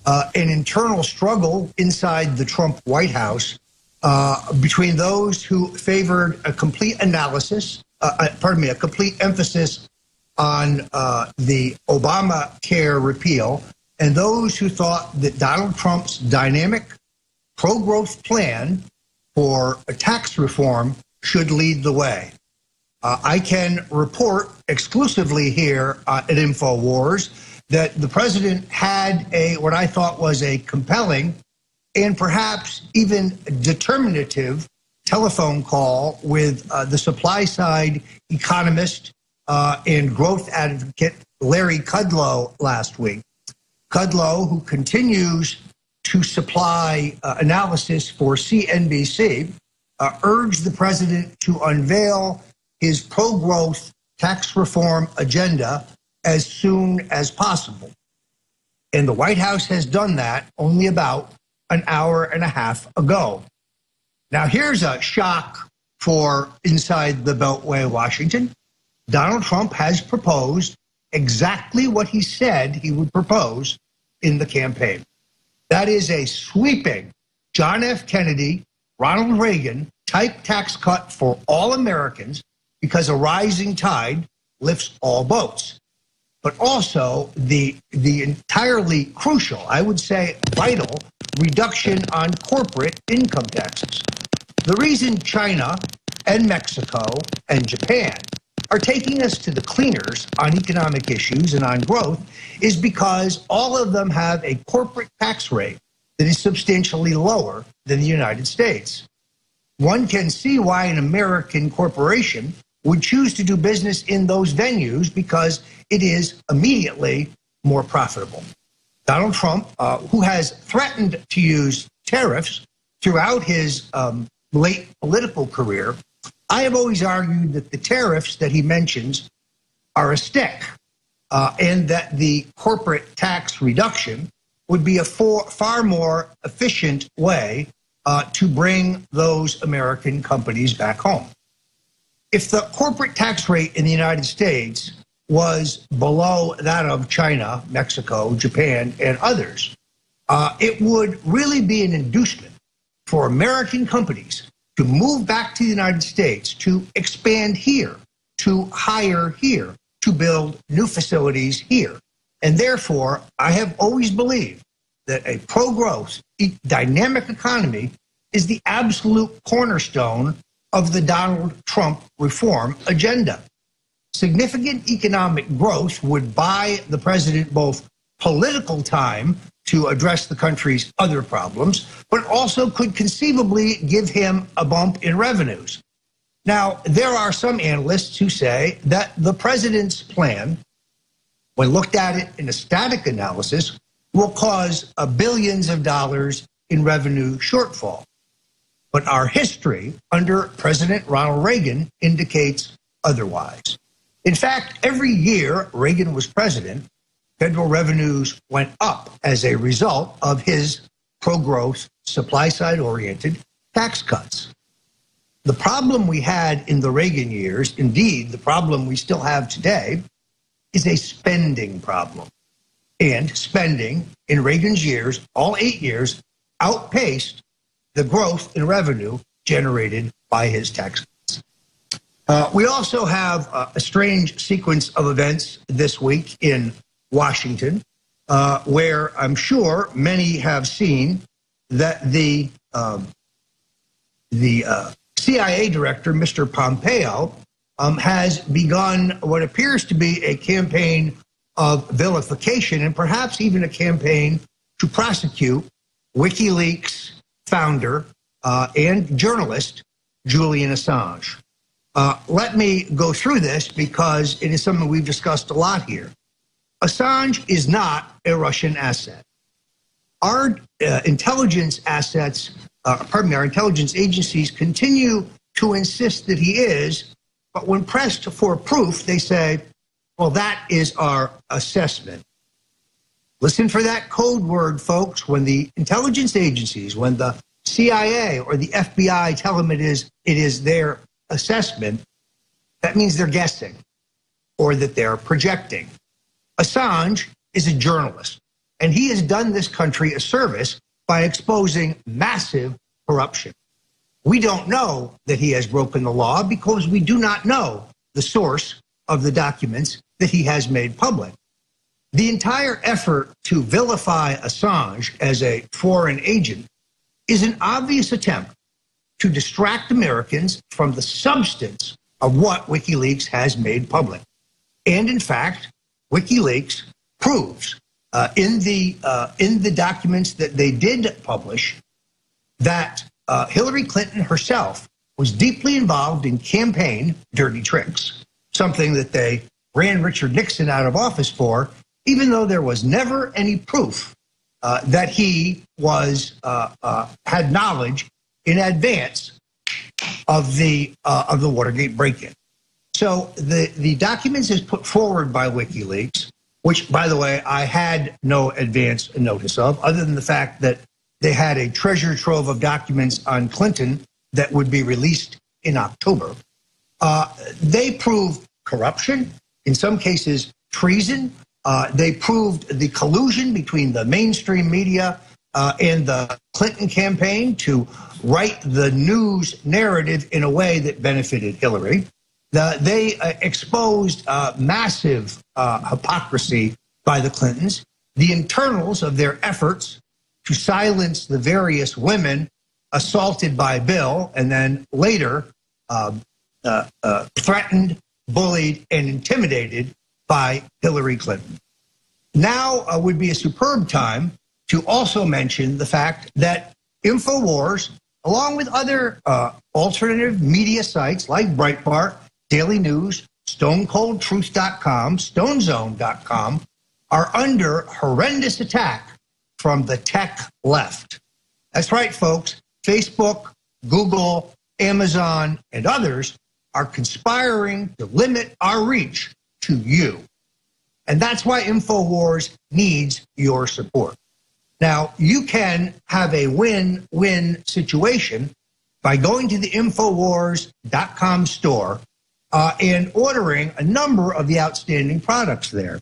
an internal struggle inside the Trump White House between those who favored a complete analysis, a complete emphasis on the Obamacare repeal, and those who thought that Donald Trump's dynamic pro-growth plan for a tax reform should lead the way. I can report exclusively here at InfoWars that the president had what I thought was a compelling and perhaps even determinative telephone call with the supply side economist and growth advocate Larry Kudlow last week. Kudlow, who continues to supply analysis for CNBC, urged the president to unveil his pro-growth tax reform agenda as soon as possible. And the White House has done that only about an hour and a half ago. Now, here's a shock for inside the Beltway, Washington. Donald Trump has proposed exactly what he said he would propose in the campaign. That is a sweeping John F. Kennedy, Ronald Reagan type tax cut for all Americans, because a rising tide lifts all boats. But also the entirely crucial, I would say vital, reduction on corporate income taxes. The reason China and Mexico and Japan are taking us to the cleaners on economic issues and on growth is because all of them have a corporate tax rate that is substantially lower than the United States. One can see why an American corporation would choose to do business in those venues because it is immediately more profitable. Donald Trump, who has threatened to use tariffs throughout his late political career, I have always argued that the tariffs that he mentions are a stick, and that the corporate tax reduction would be a far more efficient way to bring those American companies back home. If the corporate tax rate in the United States was below that of China, Mexico, Japan, and others, it would really be an inducement for American companies to move back to the United States, to expand here, to hire here, to build new facilities here. And therefore, I have always believed that a pro-growth, dynamic economy is the absolute cornerstone of the Donald Trump reform agenda. Significant economic growth would buy the president both political time to address the country's other problems, but also could conceivably give him a bump in revenues. Now, there are some analysts who say that the president's plan, when looked at it in a static analysis, will cause billions of dollars in revenue shortfall. But our history under President Ronald Reagan indicates otherwise. In fact, every year Reagan was president, federal revenues went up as a result of his pro-growth, supply-side-oriented tax cuts. The problem we had in the Reagan years, indeed the problem we still have today, is a spending problem. And spending in Reagan's years, all 8 years, outpaced the growth in revenue generated by his tax cuts. We also have a strange sequence of events this week in Washington, where I'm sure many have seen that the CIA director, Mr. Pompeo, has begun what appears to be a campaign of vilification and perhaps even a campaign to prosecute WikiLeaks founder and journalist Julian Assange. Let me go through this because it is something we've discussed a lot here. Assange is not a Russian asset. Our intelligence assets, our intelligence agencies continue to insist that he is, but when pressed for proof, they say, well, that is our assessment. Listen for that code word, folks. When the intelligence agencies, when the CIA or the FBI tell them it is their assessment, that means they're guessing or that they're projecting. Assange is a journalist. And he has done this country a service by exposing massive corruption. We don't know that he has broken the law because we do not know the source of the documents that he has made public. The entire effort to vilify Assange as a foreign agent is an obvious attempt to distract Americans from the substance of what WikiLeaks has made public. And in fact, WikiLeaks proves in the documents that they did publish that Hillary Clinton herself was deeply involved in campaign dirty tricks, something that they ran Richard Nixon out of office for, even though there was never any proof that he had knowledge in advance of the Watergate break-in. So the documents is put forward by WikiLeaks, which, by the way, I had no advance notice of, other than the fact that they had a treasure trove of documents on Clinton that would be released in October. They proved corruption, in some cases treason. They proved the collusion between the mainstream media and the Clinton campaign to write the news narrative in a way that benefited Hillary. They exposed massive hypocrisy by the Clintons, the internals of their efforts to silence the various women assaulted by Bill and then later threatened, bullied, and intimidated by Hillary Clinton. Now would be a superb time to also mention the fact that InfoWars, along with other alternative media sites like Breitbart, Daily News, StoneColdTruth.com, StoneZone.com, are under horrendous attack from the tech left. That's right, folks. Facebook, Google, Amazon, and others are conspiring to limit our reach to you. And that's why InfoWars needs your support. Now, you can have a win-win situation by going to the InfoWars.com store and ordering a number of the outstanding products there.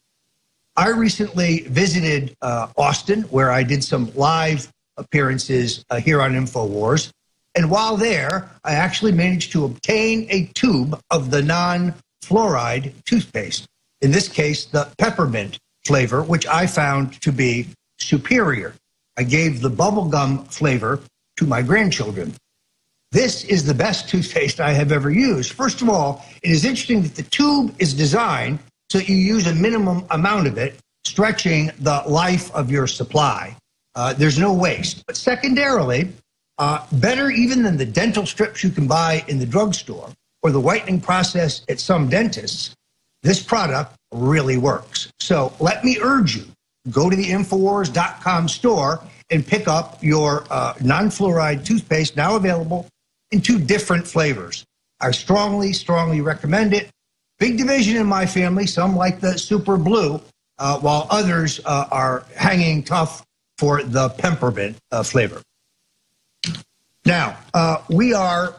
I recently visited Austin, where I did some live appearances here on InfoWars. And while there, I actually managed to obtain a tube of the non-fluoride toothpaste. In this case, the peppermint flavor, which I found to be superior. I gave the bubblegum flavor to my grandchildren. This is the best toothpaste I have ever used. First of all, it is interesting that the tube is designed so you use a minimum amount of it, stretching the life of your supply. There's no waste. But secondarily, better even than the dental strips you can buy in the drugstore or the whitening process at some dentists, this product really works. So let me urge you, go to the Infowars.com store and pick up your non-fluoride toothpaste, now available in 2 different flavors. I strongly, strongly recommend it. Big division in my family. Some like the super blue, while others are hanging tough for the peppermint flavor. Now, we are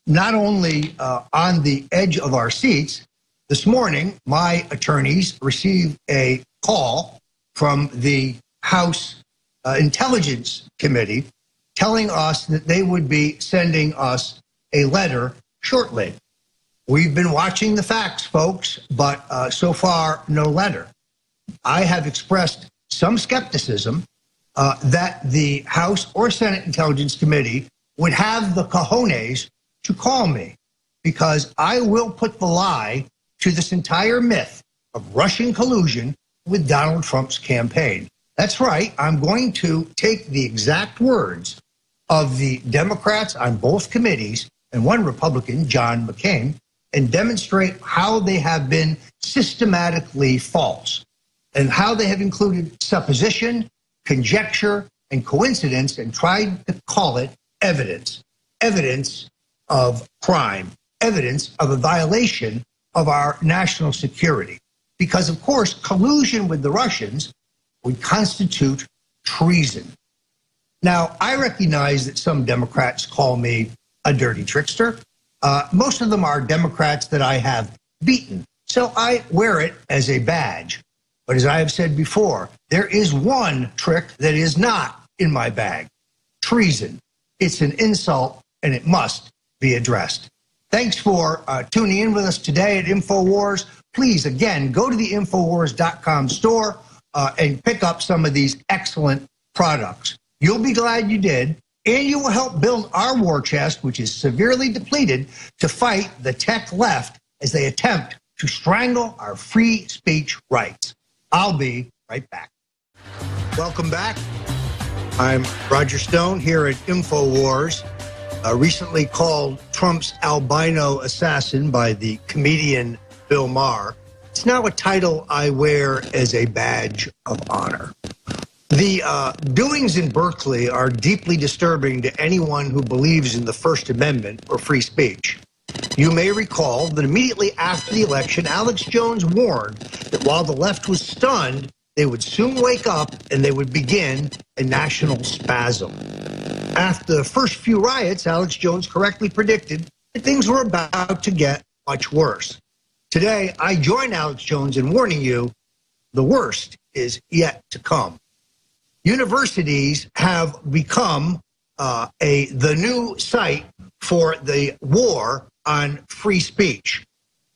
not only on the edge of our seats. This morning, my attorneys received a call from the House Intelligence Committee telling us that they would be sending us a letter shortly. We've been watching the facts, folks, but so far, no letter. I have expressed some skepticism that the House or Senate Intelligence Committee would have the cojones to call me, because I will put the lie to this entire myth of Russian collusion with Donald Trump's campaign. That's right. I'm going to take the exact words of the Democrats on both committees and one Republican, John McCain, and demonstrate how they have been systematically false and how they have included supposition, conjecture, and coincidence and tried to call it evidence. Evidence of crime. Evidence of a violation of our national security. Because, of course, collusion with the Russians would constitute treason. Now, I recognize that some Democrats call me a dirty trickster. Most of them are Democrats that I have beaten, so I wear it as a badge. But as I have said before, there is one trick that is not in my bag: treason. It's an insult, and it must be addressed. Thanks for tuning in with us today at InfoWars. Please, again, go to the Infowars.com store and pick up some of these excellent products. You'll be glad you did, and you will help build our war chest, which is severely depleted, to fight the tech left as they attempt to strangle our free speech rights. I'll be right back. Welcome back. I'm Roger Stone here at InfoWars, recently called Trump's albino assassin by the comedian Bill Maher. It's now a title I wear as a badge of honor. The doings in Berkeley are deeply disturbing to anyone who believes in the First Amendment or free speech. You may recall that immediately after the election, Alex Jones warned that while the left was stunned, they would soon wake up and they would begin a national spasm. After the first few riots, Alex Jones correctly predicted that things were about to get much worse. Today, I join Alex Jones in warning you, the worst is yet to come. Universities have become the new site for the war on free speech.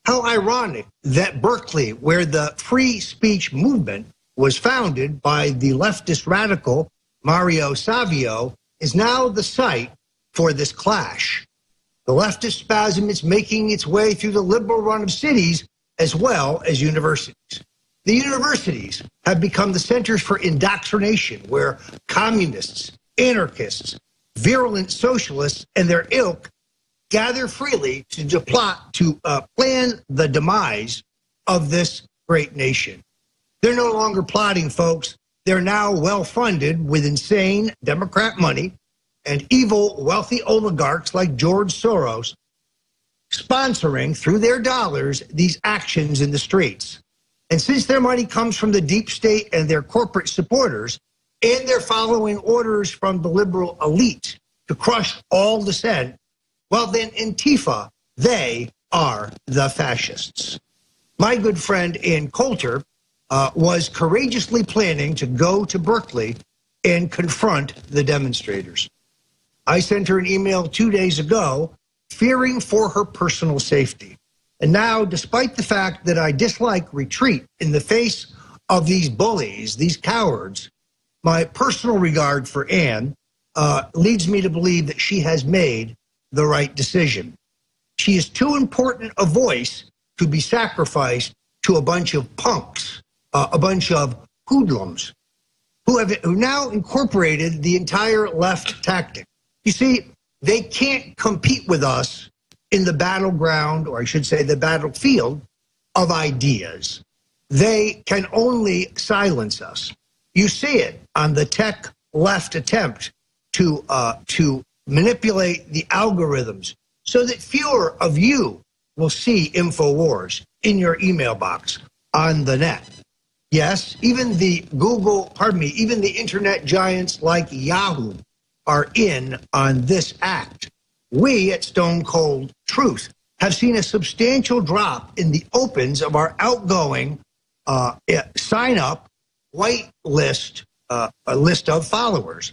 How ironic that Berkeley, where the free speech movement was founded by the leftist radical Mario Savio, is now the site for this clash. The leftist spasm is making its way through the liberal run of cities as well as universities. The universities have become the centers for indoctrination, where communists, anarchists, virulent socialists, and their ilk gather freely to plot to plan the demise of this great nation. They're no longer plotting, folks. They're now well-funded with insane Democrat money and evil, wealthy oligarchs like George Soros sponsoring, through their dollars, these actions in the streets. And since their money comes from the deep state and their corporate supporters, and they're following orders from the liberal elite to crush all dissent, well, then Antifa, they are the fascists. My good friend Ann Coulter was courageously planning to go to Berkeley and confront the demonstrators. I sent her an email 2 days ago, fearing for her personal safety. And now, despite the fact that I dislike retreat in the face of these bullies, these cowards, my personal regard for Ann leads me to believe that she has made the right decision. She is too important a voice to be sacrificed to a bunch of punks, a bunch of hoodlums, who now incorporated the entire left tactic. You see, they can't compete with us in the battleground, or I should say the battlefield, of ideas. They can only silence us. You see it on the tech left attempt to manipulate the algorithms so that fewer of you will see InfoWars in your email box on the net. Yes, even the even the internet giants like Yahoo are in on this act. We at Stone Cold Truth have seen a substantial drop in the opens of our outgoing sign-up white list, a list of followers.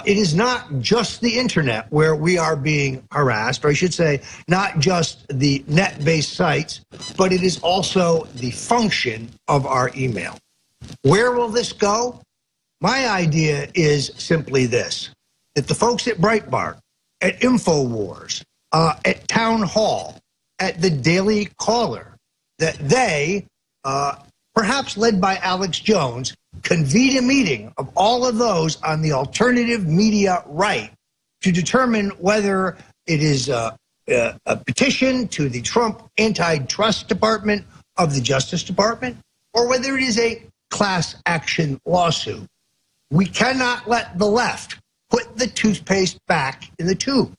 It is not just the internet where we are being harassed, or I should say, not just the net-based sites, but it is also the function of our email. Where will this go? My idea is simply this, that the folks at Breitbart, at InfoWars, at Town Hall, at the Daily Caller, that they, perhaps led by Alex Jones, convene a meeting of all of those on the alternative media right to determine whether it is a petition to the Trump antitrust department of the Justice Department, or whether it is a class action lawsuit. We cannot let the left put the toothpaste back in the tube.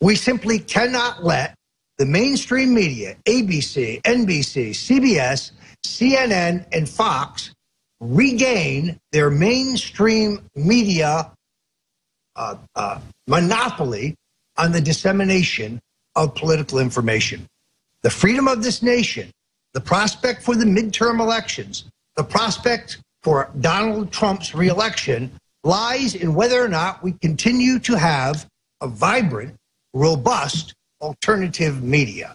We simply cannot let the mainstream media, ABC, NBC, CBS, CNN, and Fox, regain their mainstream media monopoly on the dissemination of political information. The freedom of this nation, the prospect for the midterm elections, The prospect for Donald Trump's reelection lies in whether or not we continue to have a vibrant, robust alternative media.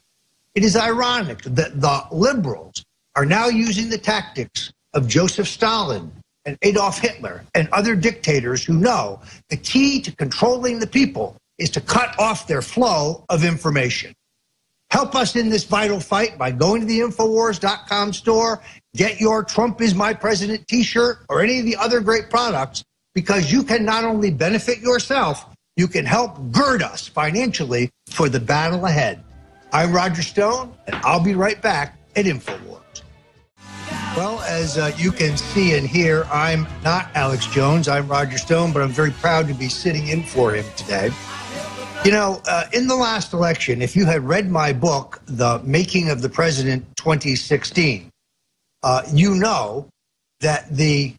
It is ironic that the liberals are now using the tactics of Joseph Stalin and Adolf Hitler and other dictators who know the key to controlling the people is to cut off their flow of information. Help us in this vital fight by going to the Infowars.com store, get your Trump is my president t-shirt or any of the other great products, because you can not only benefit yourself, you can help gird us financially for the battle ahead. I'm Roger Stone, and I'll be right back at Infowars. Well, as you can see and hear, I'm not Alex Jones. I'm Roger Stone, but I'm very proud to be sitting in for him today. You know, in the last election, if you had read my book, The Making of the President 2016, you know that the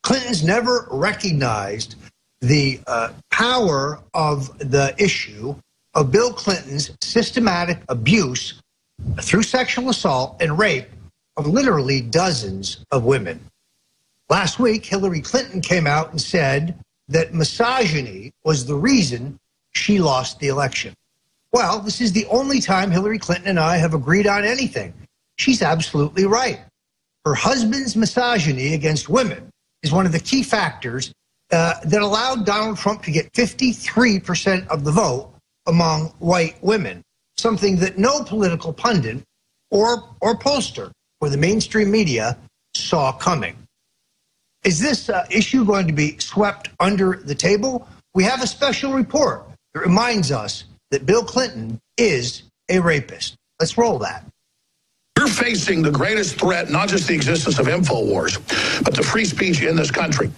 Clintons never recognized the power of the issue of Bill Clinton's systematic abuse through sexual assault and rape of literally dozens of women. Last week, Hillary Clinton came out and said that misogyny was the reason she lost the election. Well, this is the only time Hillary Clinton and I have agreed on anything. She's absolutely right. Her husband's misogyny against women is one of the key factors that allowed Donald Trump to get 53% of the vote among white women, something that no political pundit or pollster for the mainstream media saw coming. Is this issue going to be swept under the table? We have a special report that reminds us that Bill Clinton is a rapist. Let's roll that. We're facing the greatest threat, not just the existence of InfoWars, but the free speech in this country.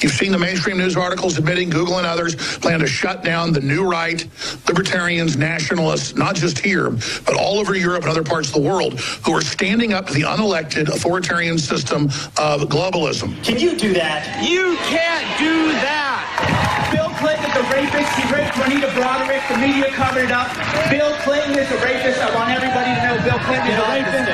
You've seen the mainstream news articles admitting Google and others plan to shut down the new right, libertarians, nationalists, not just here, but all over Europe and other parts of the world, who are standing up to the unelected authoritarian system of globalism. Can you do that? You can't do that. Bill Clinton is a rapist. He raped Juanita Broderick. The media covered it up. Bill Clinton is a rapist. I want everybody to know Bill Clinton is a rapist.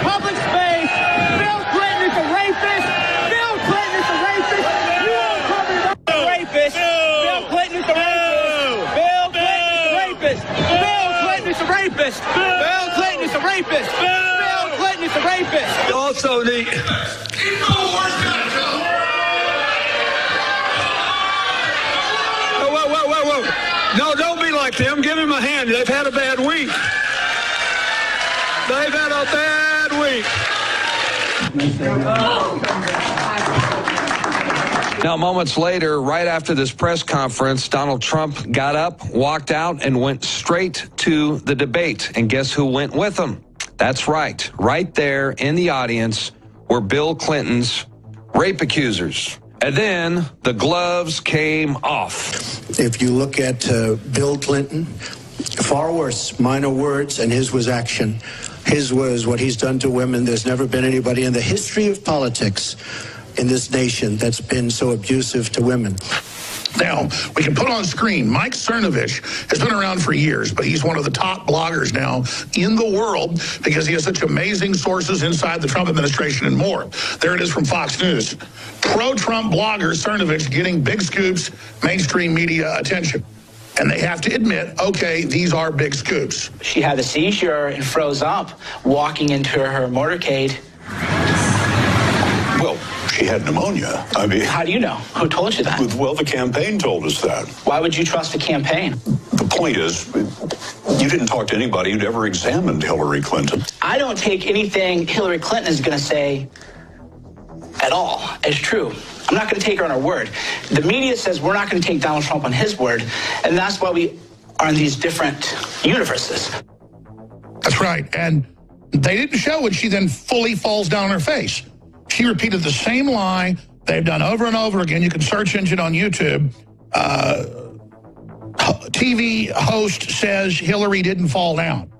Public space. Bill Clinton is a rapist. Bill Clinton is a rapist. You all covered it up. Rapist. Bill Clinton is a rapist. Bill Clinton is a rapist. Bill Clinton is a rapist. Bill Clinton is a rapist. Bill Clinton is a rapist. Also, the Whoa. No, don't be like them. Give him a hand. They've had a bad week. They've had a bad week. Now, moments later, right after this press conference, Donald Trump got up, walked out, and went straight to the debate. And guess who went with him? That's right. Right there in the audience were Bill Clinton's rape accusers. And then the gloves came off. If you look at Bill Clinton, far worse, minor words, and his was action. His was what he's done to women. There's never been anybody in the history of politics in this nation that's been so abusive to women. Now, we can put on screen, Mike Cernovich has been around for years, but he's one of the top bloggers now in the world because he has such amazing sources inside the Trump administration and more. There it is from Fox News. Pro-Trump blogger Cernovich getting big scoops, mainstream media attention. And they have to admit, okay, these are big scoops. She had a seizure and froze up walking into her motorcade. Well, she had pneumonia. I mean, How do you know? Who told you that? well, the campaign told us that. Why would you trust a campaign? The point is, you didn't talk to anybody who'd ever examined Hillary Clinton. I don't take anything Hillary Clinton is going to say at all as true. I'm not going to take her on her word. The media says we're not going to take Donald Trump on his word, and that's why we are in these different universes. That's right. And they didn't show when she then fully falls down on her face. She repeated the same lie they've done over and over again. You can search engine on YouTube. TV host says Hillary didn't fall down.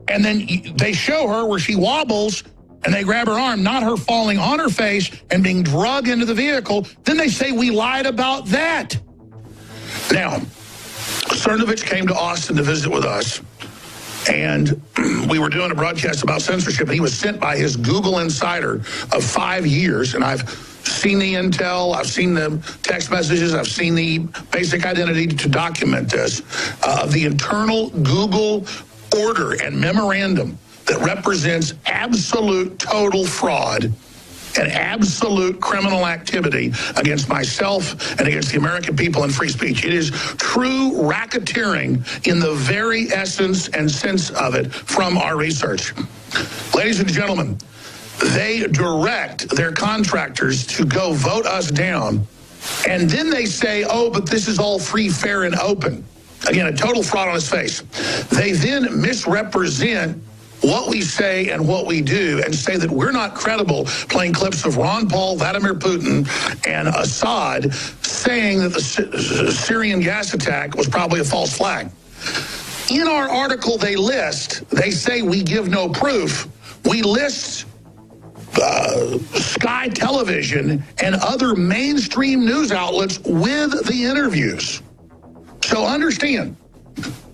And then they show her where she wobbles and they grab her arm, not her falling on her face and being dragged into the vehicle. Then they say we lied about that. Now, Cernovich came to Austin to visit with us And we were doing a broadcast about censorship, and he was sent by his Google Insider of 5 years, and I've seen the intel, I've seen the text messages, I've seen the basic identity to document this, of the internal Google order and memorandum that represents absolute total fraud and absolute criminal activity against myself and against the American people and free speech. It is true racketeering in the very essence and sense of it from our research. Ladies and gentlemen, they direct their contractors to go vote us down, and then they say, oh, but this is all free, fair, and open. Again, a total fraud on its face. They then misrepresent what we say and what we do and say that we're not credible, playing clips of Ron Paul, Vladimir Putin, and Assad saying that the Syrian gas attack was probably a false flag. In our article they say we give no proof. We list Sky Television and other mainstream news outlets with the interviews. So understand,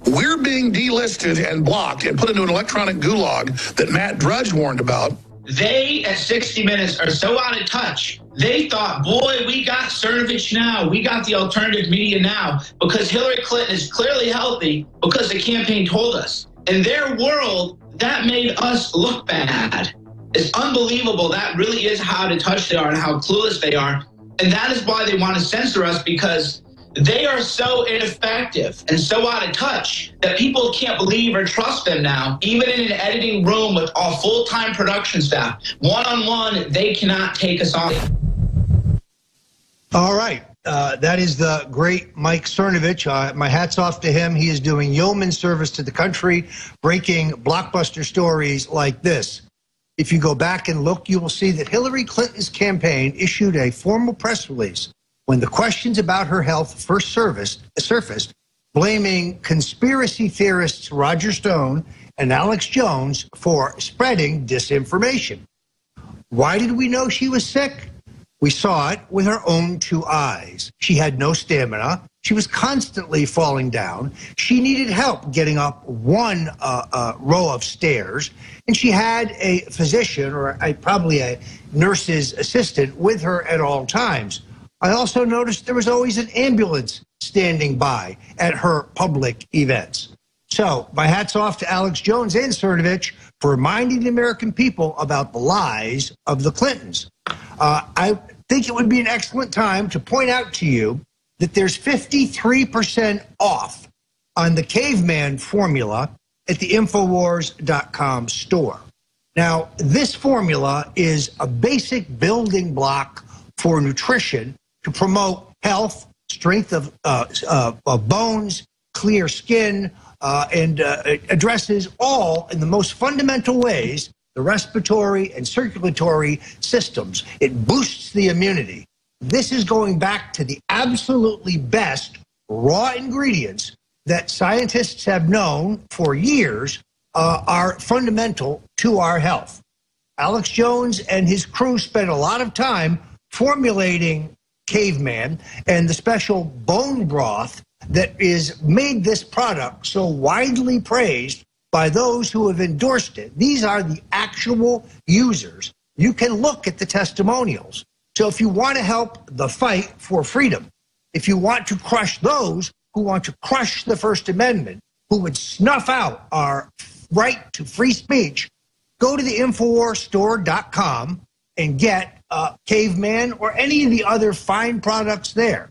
we're being delisted and blocked and put into an electronic gulag that Matt Drudge warned about. They at 60 Minutes are so out of touch. They thought, boy, we got Cernovich now. We got the alternative media now because Hillary Clinton is clearly healthy because the campaign told us. In their world, that made us look bad. It's unbelievable. That really is how out of touch they are and how clueless they are. And that is why they want to censor us, because they are so ineffective and so out of touch that people can't believe or trust them now. Even in an editing room with a full-time production staff, one-on-one, they cannot take us on. All right. That is the great Mike Cernovich. My hat's off to him. He is doing yeoman service to the country, breaking blockbuster stories like this. If you go back and look, you will see that Hillary Clinton's campaign issued a formal press release when the questions about her health first surfaced, blaming conspiracy theorists Roger Stone and Alex Jones for spreading disinformation. Why did we know she was sick? We saw it with our own 2 eyes. She had no stamina. She was constantly falling down. She needed help getting up one row of stairs, and she had a physician or probably a nurse's assistant with her at all times. I also noticed there was always an ambulance standing by at her public events. So my hat's off to Alex Jones and Cernovich for reminding the American people about the lies of the Clintons. I think it would be an excellent time to point out to you that there's 53% off on the caveman formula at the Infowars.com store. Now, this formula is a basic building block for nutrition to promote health, strength of bones, clear skin, and addresses all in the most fundamental ways the respiratory and circulatory systems. It boosts the immunity. This is going back to the absolutely best raw ingredients that scientists have known for years are fundamental to our health. Alex Jones and his crew spent a lot of time formulating caveman and the special bone broth that is made this product so widely praised by those who have endorsed it. These are the actual users. You can look at the testimonials. So if you want to help the fight for freedom, if you want to crush those who want to crush the First Amendment, who would snuff out our right to free speech, go to the InfoWarsStore.com and get Caveman or any of the other fine products there.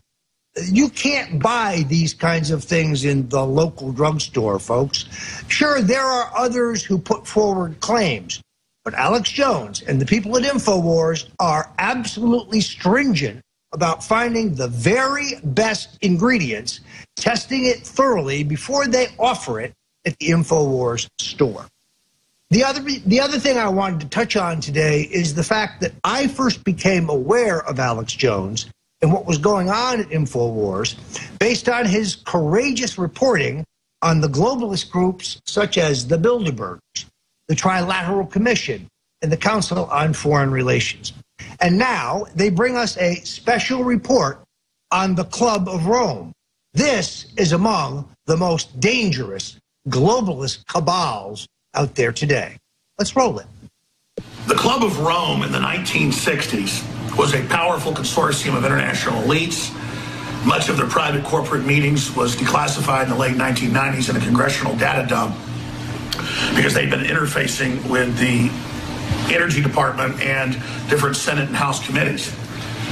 You can't buy these kinds of things in the local drugstore, folks. Sure, there are others who put forward claims, but Alex Jones and the people at InfoWars are absolutely stringent about finding the very best ingredients, testing it thoroughly before they offer it at the InfoWars store. The other thing I wanted to touch on today is the fact that I first became aware of Alex Jones and what was going on at InfoWars based on his courageous reporting on the globalist groups such as the Bilderbergers, the Trilateral Commission, and the Council on Foreign Relations. And now they bring us a special report on the Club of Rome. This is among the most dangerous globalist cabals out there today. Let's roll it. The Club of Rome in the 1960s was a powerful consortium of international elites. Much of their private corporate meetings was declassified in the late 1990s in a congressional data dump because they'd been interfacing with the Energy Department and different Senate and House committees.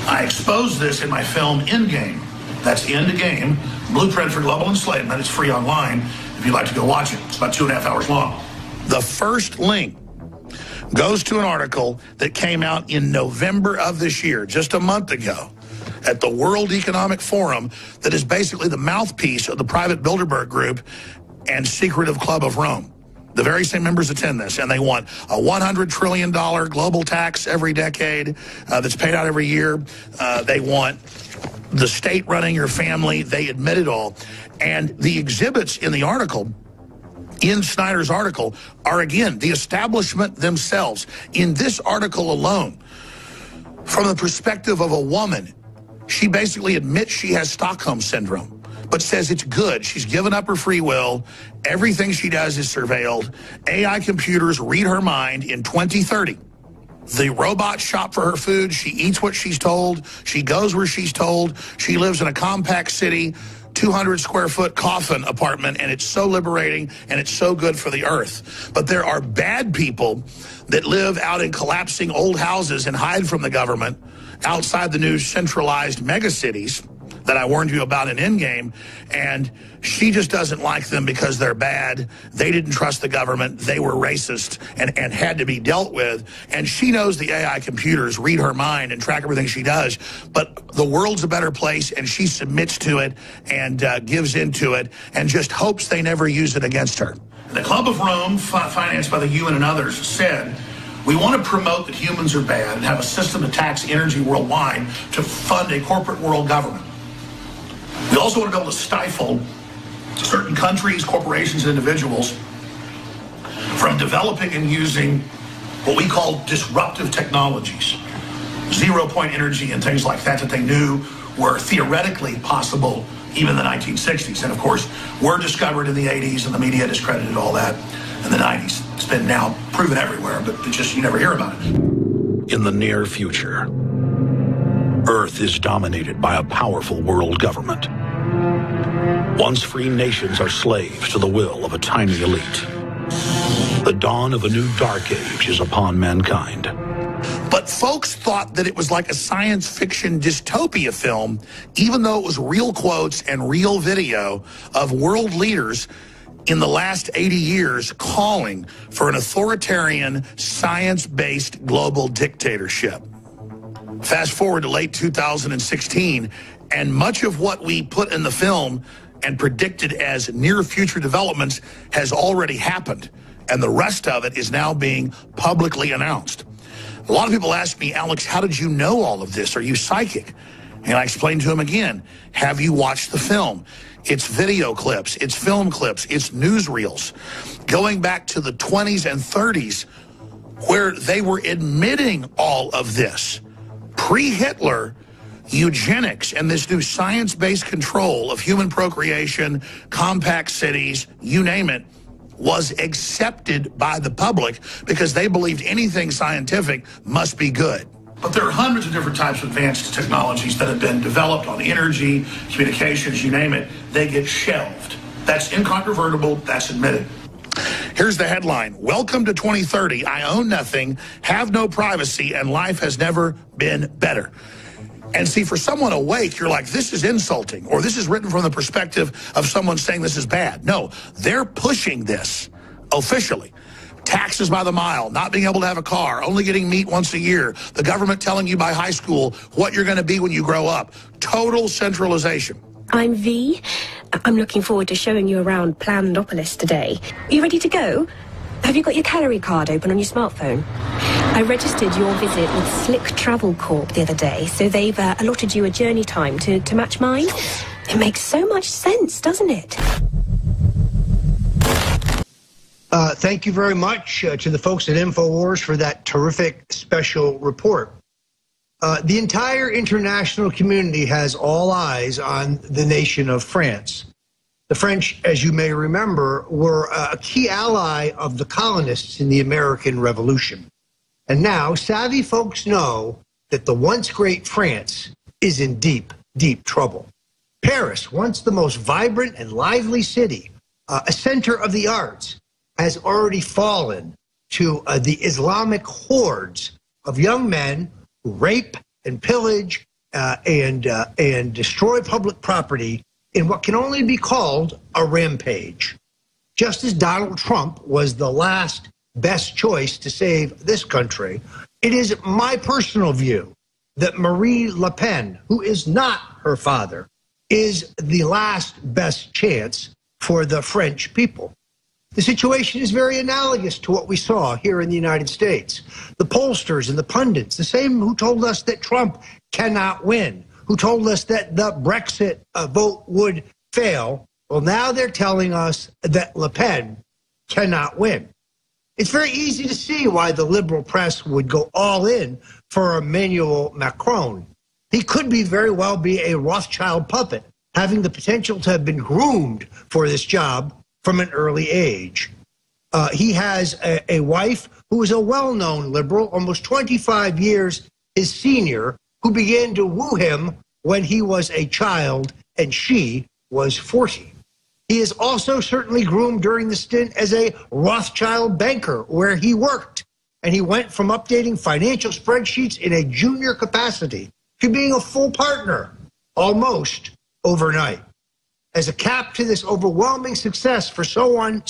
I exposed this in my film Endgame. That's End Game, Blueprint for Global Enslavement. It's free online if you'd like to go watch it. It's about 2.5 hours long. The first link goes to an article that came out in November of this year, just a month ago, at the World Economic Forum, that is basically the mouthpiece of the private Bilderberg Group and secretive Club of Rome. The very same members attend this, and they want a $100 trillion global tax every decade that's paid out every year. They want the state running your family. They admit it all. And the exhibits in the article, in Snyder's article, are, again, the establishment themselves. In this article alone, from the perspective of a woman, she basically admits she has Stockholm Syndrome, but says it's good. She's given up her free will. Everything she does is surveilled. AI computers read her mind in 2030. The robots shop for her food. She eats what she's told. She goes where she's told. She lives in a compact city, 200 square foot coffin apartment, and it's so liberating and it's so good for the earth. But there are bad people that live out in collapsing old houses and hide from the government outside the new centralized megacities that I warned you about in Endgame, and she just doesn't like them because they're bad. They didn't trust the government. They were racist and had to be dealt with. And she knows the AI computers read her mind and track everything she does, but the world's a better place, and she submits to it and gives into it and just hopes they never use it against her. The Club of Rome, financed by the UN and others, said, we want to promote that humans are bad and have a system to tax energy worldwide to fund a corporate world government. We also want to be able to stifle certain countries, corporations, and individuals from developing and using what we call disruptive technologies, zero-point energy and things like that that they knew were theoretically possible even in the 1960s. And of course, were discovered in the 80s, and the media discredited all that in the 90s. It's been now proven everywhere, but it's just you never hear about it. In the near future, Earth is dominated by a powerful world government. Once free nations are slaves to the will of a tiny elite. The dawn of a new dark age is upon mankind. But folks thought that it was like a science fiction dystopia film, even though it was real quotes and real video of world leaders in the last 80 years calling for an authoritarian, science-based global dictatorship. Fast forward to late 2016, and much of what we put in the film and predicted as near future developments has already happened, and the rest of it is now being publicly announced. A lot of people ask me, Alex, how did you know all of this? Are you psychic? And I explained to him again, have you watched the film? It's video clips, it's film clips, it's newsreels, going back to the 20s and 30s, where they were admitting all of this. Pre-Hitler, eugenics and this new science-based control of human procreation, compact cities, you name it, was accepted by the public because they believed anything scientific must be good. But there are hundreds of different types of advanced technologies that have been developed on energy, communications, you name it. They get shelved. That's incontrovertible. That's admitted. Here's the headline. Welcome to 2030. I own nothing, have no privacy, and life has never been better. And see, for someone awake, you're like, this is insulting, or this is written from the perspective of someone saying this is bad. No, they're pushing this officially. Taxes by the mile, not being able to have a car, only getting meat once a year, the government telling you by high school what you're going to be when you grow up. Total centralization. I'm V. I'm looking forward to showing you around Plandopolis today. Are you ready to go? Have you got your calorie card open on your smartphone? I registered your visit with Slick Travel Corp the other day, so they've allotted you a journey time to match mine. It makes so much sense, doesn't it? Thank you very much to the folks at InfoWars for that terrific special report. The entire international community has all eyes on the nation of France. The French, as you may remember, were a key ally of the colonists in the American Revolution. And now, savvy folks know that the once great France is in deep, deep trouble. Paris, once the most vibrant and lively city, a center of the arts, has already fallen to the Islamic hordes of young men who rape and pillage and destroy public property in what can only be called a rampage. Just as Donald Trump was the last best choice to save this country, it is my personal view that Marine Le Pen, who is not her father, is the last best chance for the French people. The situation is very analogous to what we saw here in the United States. The pollsters and the pundits, the same who told us that Trump cannot win, who told us that the Brexit vote would fail, well, now they're telling us that Le Pen cannot win. It's very easy to see why the liberal press would go all in for Emmanuel Macron. He could very well be a Rothschild puppet, having the potential to have been groomed for this job from an early age. He has a wife who is a well-known liberal, almost 25 years his senior, who began to woo him when he was a child and she was 40. He is also certainly groomed during the stint as a Rothschild banker where he worked, and he went from updating financial spreadsheets in a junior capacity to being a full partner almost overnight. As a cap to this overwhelming success for someone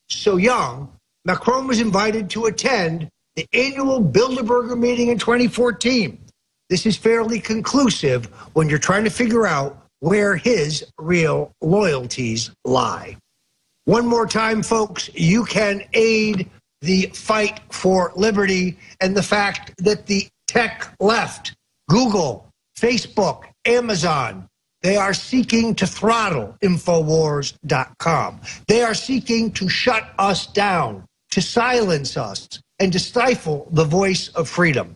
so young, Macron was invited to attend the annual Bilderberger meeting in 2014. This is fairly conclusive when you're trying to figure out where his real loyalties lie. One more time, folks, you can aid the fight for liberty and the fact that the tech left, Google, Facebook, Amazon, they are seeking to throttle Infowars.com. They are seeking to shut us down, to silence us, and to stifle the voice of freedom.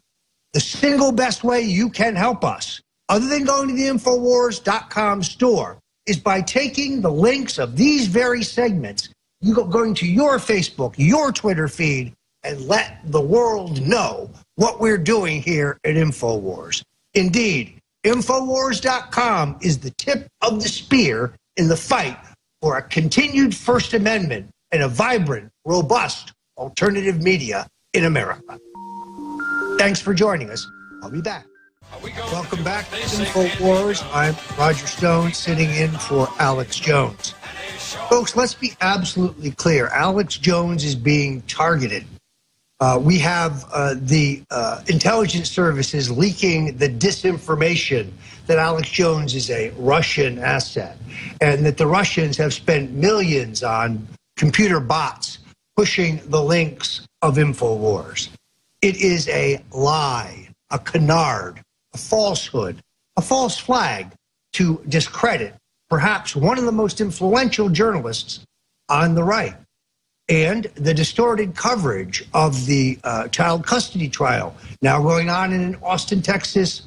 The single best way you can help us, other than going to the Infowars.com store, is by taking the links of these very segments, going to your Facebook, your Twitter feed, and let the world know what we're doing here at Infowars. Indeed, Infowars.com is the tip of the spear in the fight for a continued First Amendment and a vibrant, robust alternative media in America. Thanks for joining us. I'll be back. Welcome back to Infowars. I'm Roger Stone, sitting in for Alex Jones. Folks, let's be absolutely clear. Alex Jones is being targeted. We have the intelligence services leaking the disinformation that Alex Jones is a Russian asset and that the Russians have spent millions on computer bots pushing the links of Infowars. It is a lie, a canard, a falsehood, a false flag to discredit perhaps one of the most influential journalists on the right. And the distorted coverage of the child custody trial now going on in an Austin, Texas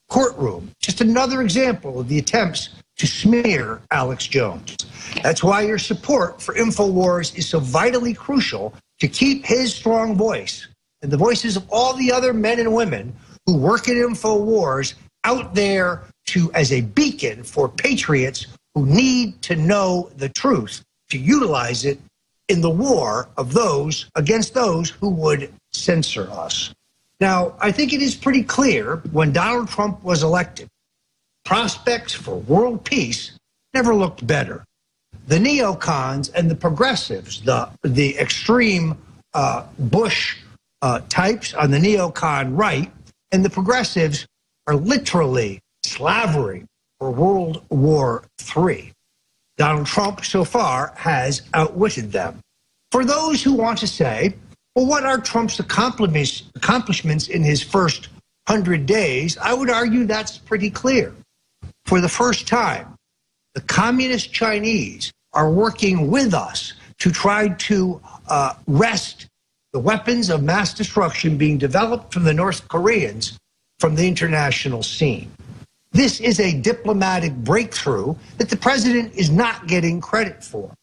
courtroom. Just another example of the attempts to smear Alex Jones. That's why your support for Infowars is so vitally crucial to keep his strong voice and the voices of all the other men and women who work at Infowars out there as a beacon for patriots who need to know the truth, to utilize it in the war of those against those who would censor us. Now, I think it is pretty clear when Donald Trump was elected, prospects for world peace never looked better. The neocons and the progressives, the extreme Bush types on the neocon right, and the progressives are literally slavering for World War III. Donald Trump so far has outwitted them. For those who want to say, well, what are Trump's accomplishments in his first 100 days? I would argue that's pretty clear. For the first time, the communist Chinese are working with us to try to wrest the weapons of mass destruction being developed from the North Koreans from the international scene. This is a diplomatic breakthrough that the president is not getting credit for.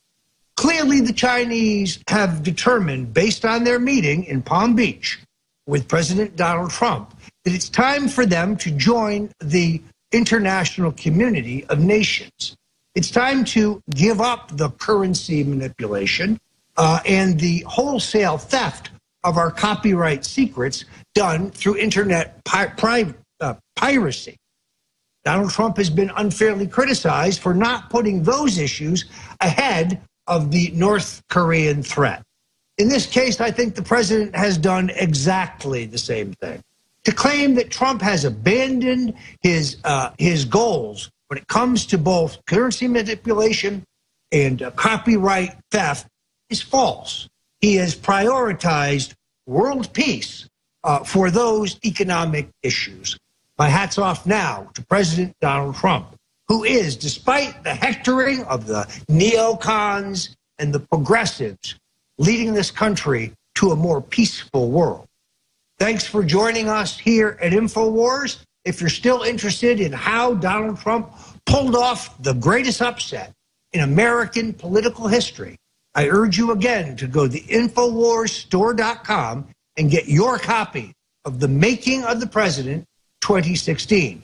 Clearly, the Chinese have determined, based on their meeting in Palm Beach with President Donald Trump, that it's time for them to join the international community of nations. It's time to give up the currency manipulation and the wholesale theft of our copyright secrets done through internet piracy. Donald Trump has been unfairly criticized for not putting those issues ahead of the North Korean threat. In this case, I think the president has done exactly the same thing. To claim that Trump has abandoned his goals when it comes to both currency manipulation and copyright theft is false. He has prioritized world peace for those economic issues. My hat's off now to President Donald Trump, who is, despite the hectoring of the neocons and the progressives, leading this country to a more peaceful world. Thanks for joining us here at InfoWars. If you're still interested in how Donald Trump pulled off the greatest upset in American political history, I urge you again to go to InfoWarsStore.com and get your copy of The Making of the President 2016.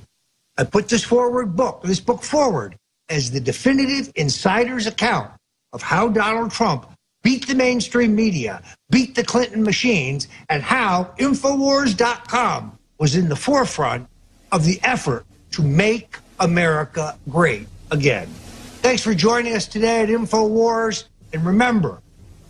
I put this book forward as the definitive insider's account of how Donald Trump beat the mainstream media, beat the Clinton machines, and how Infowars.com was in the forefront of the effort to make America great again. Thanks for joining us today at InfoWars. And remember,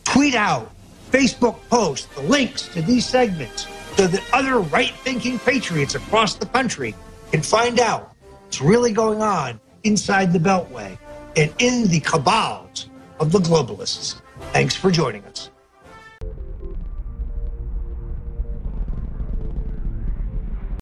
tweet out, Facebook post the links to these segments so that other right-thinking patriots across the country can find out what's really going on inside the Beltway and in the cabals of the globalists. Thanks for joining us.